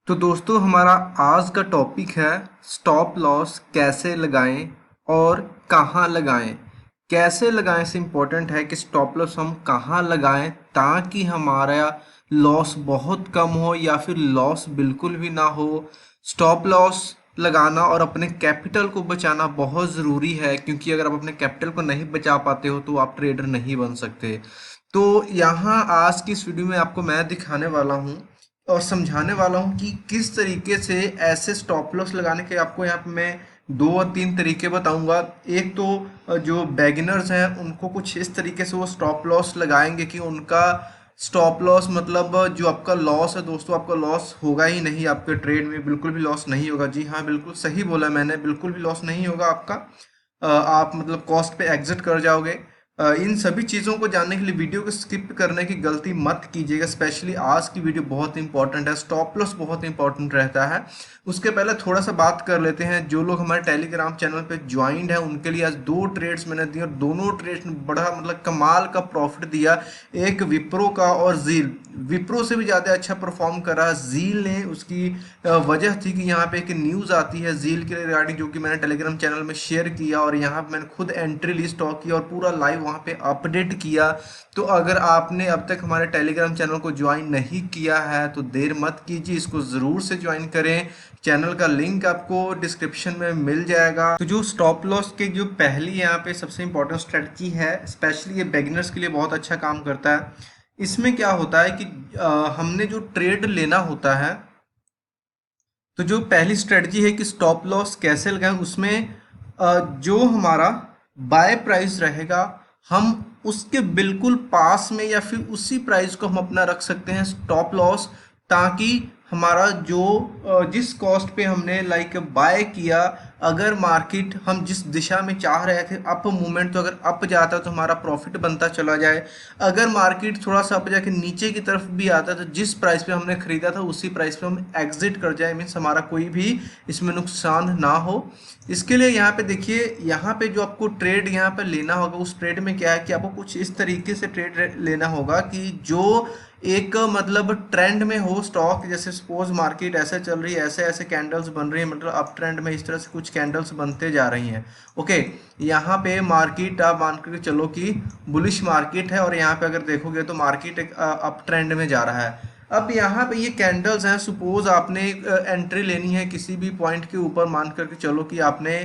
तो दोस्तों हमारा आज का टॉपिक है स्टॉप लॉस कैसे लगाएं और कहाँ लगाएं। कैसे लगाएं से इम्पोर्टेंट है कि स्टॉप लॉस हम कहाँ लगाएं ताकि हमारा लॉस बहुत कम हो या फिर लॉस बिल्कुल भी ना हो। स्टॉप लॉस लगाना और अपने कैपिटल को बचाना बहुत ज़रूरी है, क्योंकि अगर आप अपने कैपिटल को नहीं बचा पाते हो तो आप ट्रेडर नहीं बन सकते। तो यहाँ आज की इस वीडियो में आपको मैं दिखाने वाला हूँ और समझाने वाला हूँ कि किस तरीके से ऐसे स्टॉप लॉस लगाने के आपको यहाँ पे मैं दो और तीन तरीके बताऊंगा। एक तो जो बेगिनर्स हैं उनको कुछ इस तरीके से वो स्टॉप लॉस लगाएंगे कि उनका स्टॉप लॉस मतलब जो आपका लॉस है दोस्तों, आपका लॉस होगा ही नहीं, आपके ट्रेड में बिल्कुल भी लॉस नहीं होगा। जी हाँ, बिल्कुल सही बोला मैंने, बिल्कुल भी लॉस नहीं होगा आपका। आप मतलब कॉस्ट पे एग्जिट कर जाओगे। इन सभी चीज़ों को जानने के लिए वीडियो को स्किप करने की गलती मत कीजिएगा। स्पेशली आज की वीडियो बहुत इंपॉर्टेंट है, स्टॉप लॉस बहुत इंपॉर्टेंट रहता है। उसके पहले थोड़ा सा बात कर लेते हैं। जो लोग हमारे टेलीग्राम चैनल पे ज्वाइंड है उनके लिए आज दो ट्रेड्स मैंने दिए और दोनों ट्रेड्स ने बड़ा मतलब कमाल का प्रॉफिट दिया। एक विप्रो का और जील, विप्रो से भी ज़्यादा अच्छा परफॉर्म कर रहा जील ने। उसकी वजह थी कि यहाँ पे एक न्यूज़ आती है जील के रिगार्डिंग, जो कि मैंने टेलीग्राम चैनल में शेयर किया और यहाँ पे मैंने खुद एंट्री ली स्टॉक की और पूरा लाइव वहाँ पे अपडेट किया। तो अगर आपने अब तक हमारे टेलीग्राम चैनल को ज्वाइन नहीं किया है तो देर मत कीजिए, इसको ज़रूर से ज्वाइन करें। चैनल का लिंक आपको डिस्क्रिप्शन में मिल जाएगा। तो जो स्टॉप लॉस के जो पहली यहाँ पे सबसे इंपॉर्टेंट स्ट्रेटजी है, स्पेशली ये बिगिनर्स के लिए बहुत अच्छा काम करता है। इसमें क्या होता है कि हमने जो ट्रेड लेना होता है, तो जो पहली स्ट्रेटजी है कि स्टॉप लॉस कैसे लगाएं, उसमें जो हमारा बाय प्राइस रहेगा हम उसके बिल्कुल पास में या फिर उसी प्राइस को हम अपना रख सकते हैं स्टॉप लॉस, ताकि हमारा जो जिस कॉस्ट पे हमने लाइक बाय किया, अगर मार्केट हम जिस दिशा में चाह रहे थे अप मूवमेंट, तो अगर अप जाता तो हमारा प्रॉफिट बनता चला जाए। अगर मार्केट थोड़ा सा अप जाके नीचे की तरफ भी आता तो जिस प्राइस पे हमने खरीदा था उसी प्राइस पे हम एग्जिट कर जाए, मीन्स हमारा कोई भी इसमें नुकसान ना हो। इसके लिए यहाँ पे देखिए, यहाँ पे जो आपको ट्रेड यहाँ पे लेना होगा उस ट्रेड में क्या है कि आपको कुछ इस तरीके से ट्रेड लेना होगा कि जो एक मतलब ट्रेंड में हो स्टॉक। जैसे सपोज मार्केट ऐसे चल रही है, ऐसे ऐसे कैंडल्स बन रही है, मतलब अप ट्रेंड में इस तरह से कुछ कैंडल्स बनते जा रही हैं। ओके, यहाँ पे मार्केट आप मान के चलो कि बुलिश मार्केट है और यहाँ पे अगर देखोगे तो मार्केट एक अप ट्रेंड में जा रहा है। अब यहाँ पे ये कैंडल्स हैं, सपोज आपने एंट्री लेनी है किसी भी पॉइंट के ऊपर, मान करके चलो कि आपने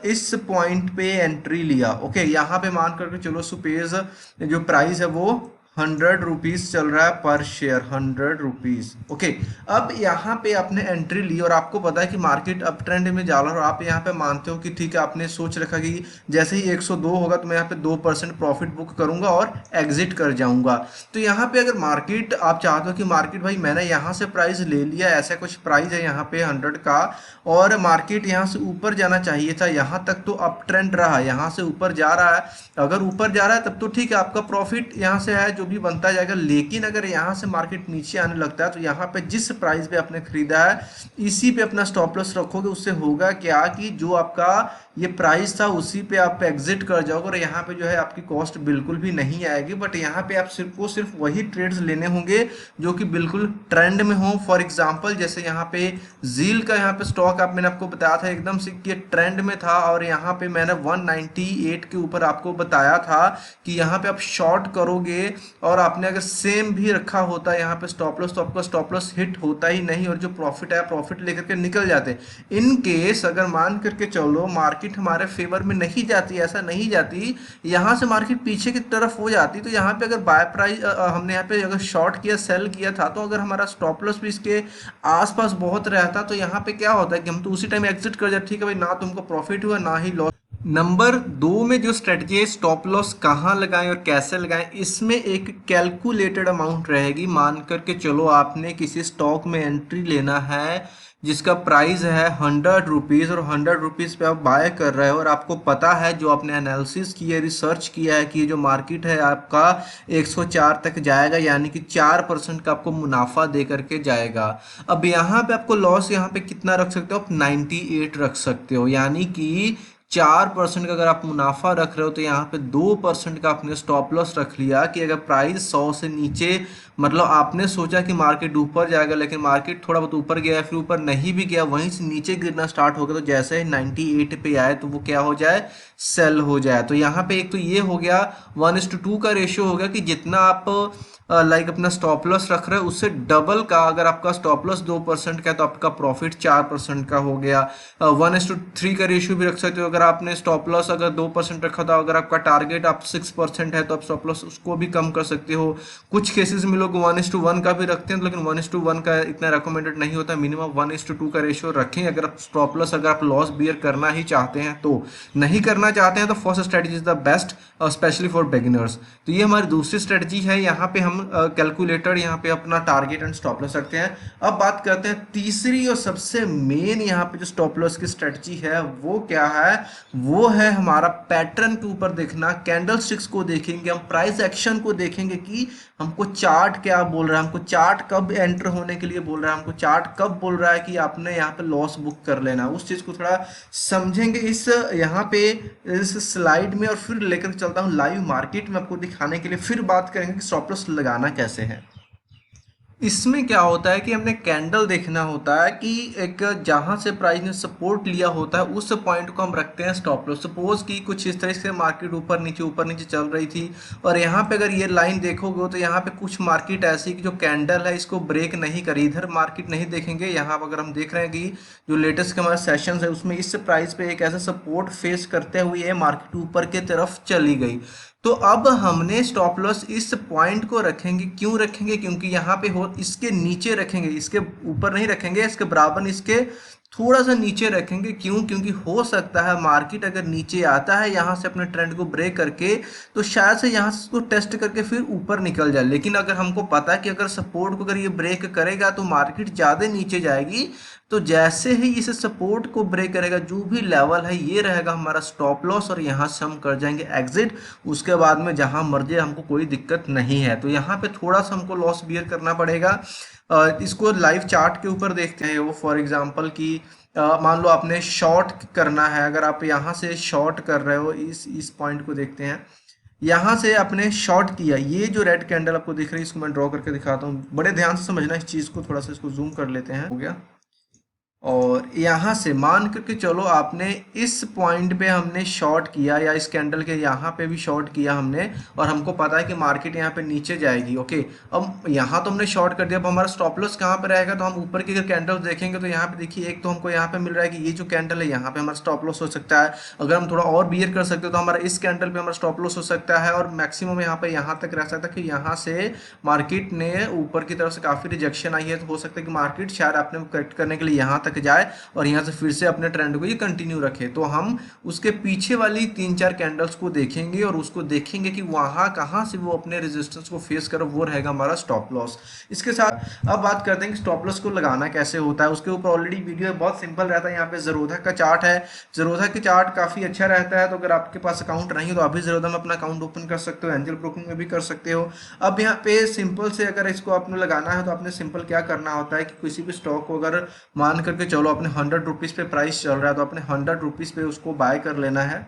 इस पॉइंट पे एंट्री लिया। ओके, यहाँ पे मान करके चलो सुपेज जो प्राइस है वो 100 रुपीज चल रहा है पर शेयर, 100 रुपीज। ओके, अब यहाँ पे आपने एंट्री ली और आपको पता है कि मार्केट अप ट्रेंड में जा रहा है और आप यहाँ पे मानते हो कि ठीक है, आपने सोच रखा कि जैसे ही 102 होगा तो मैं यहाँ पे 2% प्रॉफिट बुक करूंगा और एग्जिट कर जाऊंगा। तो यहाँ पे अगर मार्केट आप चाहते हो कि मार्केट भाई मैंने यहाँ से प्राइस ले लिया, ऐसा कुछ प्राइस है यहाँ पे 100 का और मार्केट यहाँ से ऊपर जाना चाहिए था, यहाँ तक तो अप ट्रेंड रहा, यहाँ से ऊपर जा रहा है। अगर ऊपर जा रहा है तब तो ठीक है, आपका प्रॉफिट यहाँ से है जो भी बनता जाएगा। लेकिन अगर यहाँ से मार्केट नीचे आने लगता है तो यहाँ पे जिस प्राइस पे आपने खरीदा है इसी पे अपना स्टॉप लॉस रखोगे। उससे होगा क्या कि जो आपका ये प्राइस था उसी पे आप एग्जिट कर जाओगे और यहाँ पे जो है आपकी कॉस्ट बिल्कुल भी नहीं आएगी। बट यहाँ पे आप सिर्फ वही ट्रेड्स लेने होंगे जो कि बिल्कुल ट्रेंड में हो। फॉर एग्जांपल जैसे यहाँ पे जील का यहाँ पे स्टॉक आप मैंने आपको बताया था एकदम से कि ट्रेंड में था और यहाँ पे मैंने 198 के ऊपर आपको बताया था कि यहाँ पे आप शॉर्ट करोगे और आपने अगर सेम भी रखा होता यहाँ पे स्टॉप लॉस तो आपका स्टॉप लॉस हिट होता ही नहीं और जो प्रॉफिट है प्रॉफिट लेकर के निकल जाते। इन केस अगर मान करके चलो मार्केट हमारे फेवर में नहीं जाती, ऐसा नहीं जाती, यहाँ से मार्केट पीछे की तरफ हो जाती, तो यहाँ पे अगर बाय प्राइस हमने यहाँ पे अगर शॉर्ट किया सेल किया था तो अगर हमारा स्टॉप लॉस भी इसके आसपास बहुत रहता तो यहाँ पे क्या होता है कि हम तो उसी टाइम एग्जिट कर जाते। ठीक है भाई, ना तुमको प्रॉफिट हुआ ना ही लॉस। नंबर 2 में जो स्ट्रेटजी है स्टॉप लॉस कहाँ लगाएं और कैसे लगाएं, इसमें एक कैलकुलेटेड अमाउंट रहेगी। मान करके चलो आपने किसी स्टॉक में एंट्री लेना है जिसका प्राइस है 100 रुपीज़ और 100 रुपीज़ पे आप बाय कर रहे हो और आपको पता है जो आपने एनालिसिस किया, रिसर्च किया है कि ये जो मार्केट है आपका 104 तक जाएगा, यानी कि 4% का आपको मुनाफा दे करके जाएगा। अब यहाँ पे आपको लॉस यहाँ पे कितना रख सकते हो आप, 98 रख सकते हो, यानी कि 4% का अगर आप मुनाफा रख रहे हो तो यहाँ पे 2% का आपने स्टॉप लॉस रख लिया कि अगर प्राइस 100 से नीचे मतलब आपने सोचा कि मार्केट ऊपर जाएगा, लेकिन मार्केट थोड़ा बहुत ऊपर गया, फिर ऊपर नहीं भी गया, वहीं से नीचे गिरना स्टार्ट हो गया, तो जैसे ही 98 पे आए तो वो क्या हो जाए, सेल हो जाए। तो यहाँ पे एक तो ये हो गया 1:2 का रेशियो हो गया कि जितना आप लाइक अपना स्टॉप लॉस रख रहे हो उससे डबल का, अगर आपका स्टॉप लॉस 2% का है तो आपका प्रॉफिट 4% का हो गया। 1:3 का रेशियो भी रख सकते हो, अगर आपने स्टॉप लॉस अगर 2% रखा था, अगर आपका टारगेट आप 6% है तो आप स्टॉप लॉस उसको भी कम कर सकते हो। कुछ केसेस में लोग 1:1 का भी रखते हैं, लेकिन 1:1 का इतना रिकमेंडेड नहीं होता, मिनिमम 1:2 का रेशियो रखें अगर आप स्टॉप लॉस, अगर आप लॉस बियर करना ही चाहते हैं तो। नहीं करना चाहते हैं तो first strategy is the best, specially for beginners. तो ये हमारी दूसरी स्ट्रेटजी है, यहाँ पे हम कैलकुलेटर यहाँ पे अपना टारगेट एंड स्टॉप लॉस रखते हैं। अब बात करते हैं तीसरी और सबसे मेन यहाँ पे जो स्टॉप लॉस की स्ट्रेटजी है वो क्या है, वो है हमारा पैटर्न के ऊपर देखना, कैंडल स्टिक्स को देखेंगे, हम प्राइस एक्शन को देखेंगे कि हमको चार्ट क्या बोल रहा है, हमको चार्ट कब एंटर होने के लिए बोल रहा है, हमको चार्ट कब बोल रहा है कि आपने यहाँ पे लॉस बुक कर लेना, उस चीज को थोड़ा समझेंगे इस यहाँ पे इस स्लाइड में। और फिर लेकर चलता हूँ लाइव मार्केट में आपको दिखाने के लिए, फिर बात करेंगे कि स्टॉप लॉस लगाना कैसे है। इसमें क्या होता है कि हमने कैंडल देखना होता है कि एक जहां से प्राइस ने सपोर्ट लिया होता है उस पॉइंट को हम रखते हैं स्टॉप लॉस। सपोज कि कुछ इस तरह से मार्केट ऊपर नीचे चल रही थी, और यहाँ पे अगर ये लाइन देखोगे तो यहाँ पे कुछ मार्केट ऐसी कि जो कैंडल है इसको ब्रेक नहीं करी, इधर मार्केट नहीं देखेंगे। यहाँ पर अगर हम देख रहे हैं कि जो लेटेस्ट के हमारे सेशन है उसमें इस प्राइस पे एक ऐसा सपोर्ट फेस करते हुए ये मार्केट ऊपर की तरफ चली गई। तो अब हमने स्टॉप लॉस इस पॉइंट को रखेंगे, क्यों रखेंगे, क्योंकि यहाँ पे हो इसके नीचे रखेंगे, इसके ऊपर नहीं रखेंगे, इसके बराबर इसके थोड़ा सा नीचे रखेंगे। क्यों, क्योंकि हो सकता है मार्केट अगर नीचे आता है यहाँ से अपने ट्रेंड को ब्रेक करके तो शायद से यहाँ से इसको टेस्ट करके फिर ऊपर निकल जाए। लेकिन अगर हमको पता है कि अगर सपोर्ट को अगर ये ब्रेक करेगा तो मार्केट ज़्यादा नीचे जाएगी, तो जैसे ही इस सपोर्ट को ब्रेक करेगा जो भी लेवल है ये रहेगा हमारा स्टॉप लॉस, और यहाँ से हम कर जाएंगे एग्जिट। उसके बाद में जहाँ मर्जी हमको कोई दिक्कत नहीं है। तो यहाँ पे थोड़ा सा हमको लॉस बियर करना पड़ेगा। इसको लाइव चार्ट के ऊपर देखते हैं। वो फॉर एग्जांपल कि मान लो आपने शॉर्ट करना है, अगर आप यहाँ से शॉर्ट कर रहे हो, इस पॉइंट को देखते हैं, यहाँ से आपने शॉर्ट किया, ये जो रेड कैंडल आपको दिख रही है इसको मैं ड्रॉ करके दिखाता हूँ, बड़े ध्यान से समझना इस चीज़ को, थोड़ा सा इसको जूम कर लेते हैं, हो गया। और यहाँ से मान करके चलो आपने इस पॉइंट पे हमने शॉर्ट किया, या इस कैंडल के यहाँ पे भी शॉर्ट किया हमने, और हमको पता है कि मार्केट यहाँ पे नीचे जाएगी। ओके, अब यहाँ तो हमने शॉर्ट कर दिया, अब हमारा स्टॉप लॉस कहाँ पे रहेगा, तो हम ऊपर की अगर कैंडल देखेंगे तो यहाँ पे देखिए, एक तो हमको यहाँ पे मिल रहा है कि ये जो कैंडल है यहाँ पे हमारा स्टॉप लॉस हो सकता है। अगर हम थोड़ा और बियर कर सकते हो तो हमारा इस कैंडल पे हमारा स्टॉप लॉस हो सकता है, और मैक्सिमम यहाँ पे यहाँ तक रह सकता है कि यहाँ से मार्केट ने ऊपर की तरफ से काफी रिजेक्शन आई है, तो हो सकता है कि मार्केट शायद आपने करेक्ट करने के लिए यहाँ तक जाए और यहाँ से फिर से अपने ट्रेंड को ये कंटिन्यू रखे। तो हम उसके पीछे वाली 3-4 कैंडल्स को देखेंगे और उसको देखेंगे कि वहां कहाँ से वो अपने रेजिस्टेंस को फेस कर, वो रहेगा हमारा स्टॉप लॉस। इसके साथ अब बात करते हैं कि स्टॉप लॉस को लगाना कैसे होता है। उसके ऊपर ऑलरेडी वीडियो बहुत सिंपल रहता है। यहाँ पे ज़ेरोधा का चार्ट है, ज़ेरोधा का चार्ट काफ़ी अच्छा रहता है। तो अगर आपके पास अकाउंट नहीं है तो आप भी ज़ेरोधा में अपना अकाउंट ओपन कर सकते हो, एंजल ब्रोकिंग में भी कर सकते हो। अब यहाँ पे सिंपल से अगर इसको आपने लगाना है तो आपने सिंपल क्या करना होता है कि किसी भी स्टॉक को अगर मान करके चलो अपने 100 रुपीज़ पे प्राइस चल रहा है तो अपने 100 रुपीज़ पे उसको बाय कर लेना है।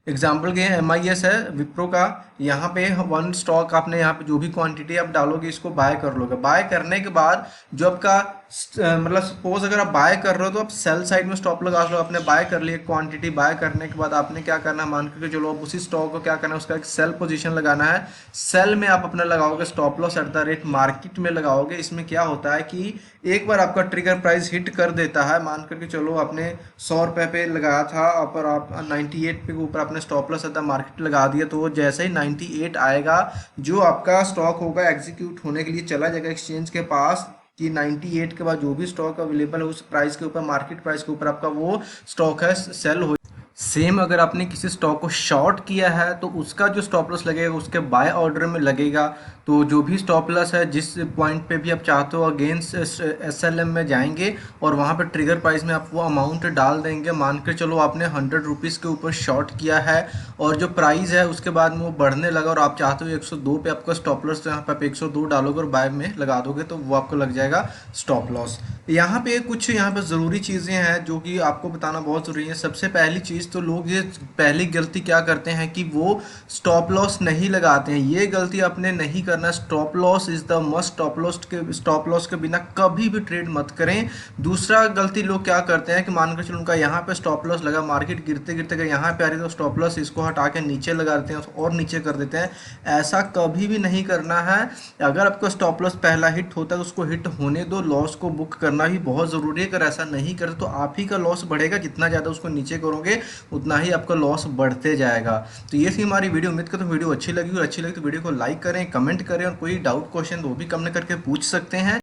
एग्जाम्पल के MIS है विप्रो का, यहाँ पे 1 स्टॉक आपने यहाँ पे जो भी क्वांटिटी आप डालोगे इसको बाय कर लोगे। बाय करने के बाद जो आपका मतलब सपोज अगर आप बाय कर रहे हो तो आप सेल साइड में स्टॉप लगा लो। आपने बाय कर लिया क्वांटिटी, बाय करने के बाद आपने क्या करना है, मान करके चलो आप उसी स्टॉक को क्या करना है, उसका एक सेल पोजीशन लगाना है। सेल में आप अपना लगाओगे stop loss at the rate market में लगाओगे। इसमें क्या होता है कि एक बार आपका ट्रिगर प्राइस हिट कर देता है, मान करके चलो आपने 100 रुपये पे लगाया था और आप 98 पे ऊपर आपने stop loss at the market लगा दिया, तो जैसे ही 98 आएगा जो आपका स्टॉक होगा एग्जीक्यूट होने के लिए चला जाएगा एक्सचेंज के पास कि 98 के बाद जो भी स्टॉक अवेलेबल है उस प्राइस के ऊपर, मार्केट प्राइस के ऊपर आपका वो स्टॉक है सेल हो। सेम अगर आपने किसी स्टॉक को शॉर्ट किया है तो उसका जो स्टॉप लॉस लगेगा उसके बाय ऑर्डर में लगेगा। तो जो भी स्टॉप लॉस है जिस पॉइंट पे भी आप चाहते हो अगेंस्ट SLM में जाएंगे और वहाँ पे ट्रिगर प्राइस में आप वो अमाउंट डाल देंगे। मान के चलो आपने 100 रुपीज़ के ऊपर शॉर्ट किया है और जो प्राइस है उसके बाद में वो बढ़ने लगा और आप चाहते हो 102 पे आपका स्टॉप लॉस, तो यहाँ पे आप 102 डालोगे और बाय में लगा दोगे तो वो आपको लग जाएगा स्टॉप लॉस। यहाँ पे कुछ यहाँ पे ज़रूरी चीज़ें हैं जो कि आपको बताना बहुत ज़रूरी है। सबसे पहली चीज़ चीज़, तो लोग ये पहली गलती क्या करते हैं कि वो स्टॉप लॉस नहीं लगाते हैं। ये गलती आपने नहीं करना। Stop loss is the must. Stop loss के बिना कभी भी ट्रेड मत करें। दूसरा गलती लोग क्या करते हैं कि मान कर चलो उनका यहाँ पे स्टॉप लॉस लगा, मार्केट गिरते गिरते अगर यहाँ पे आ रही तो स्टॉप लॉस इसको हटा के नीचे लगा देते हैं और नीचे कर देते हैं। ऐसा कभी भी नहीं करना है। अगर आपका स्टॉप लॉस पहला हिट होता है तो उसको हिट होने दो। लॉस को बुक करना भी बहुत ज़रूरी है। अगर ऐसा नहीं करते तो आप ही का लॉस बढ़ेगा। जितना ज़्यादा उसको नीचे करोगे उतना ही आपका लॉस बढ़ते जाएगा। तो ये थी हमारी वीडियो। उम्मीद करता हूं वीडियो अच्छी लगी, और अच्छी लगी तो वीडियो को लाइक करें, कमेंट करें, और कोई डाउट क्वेश्चन वो भी कमेंट करके पूछ सकते हैं।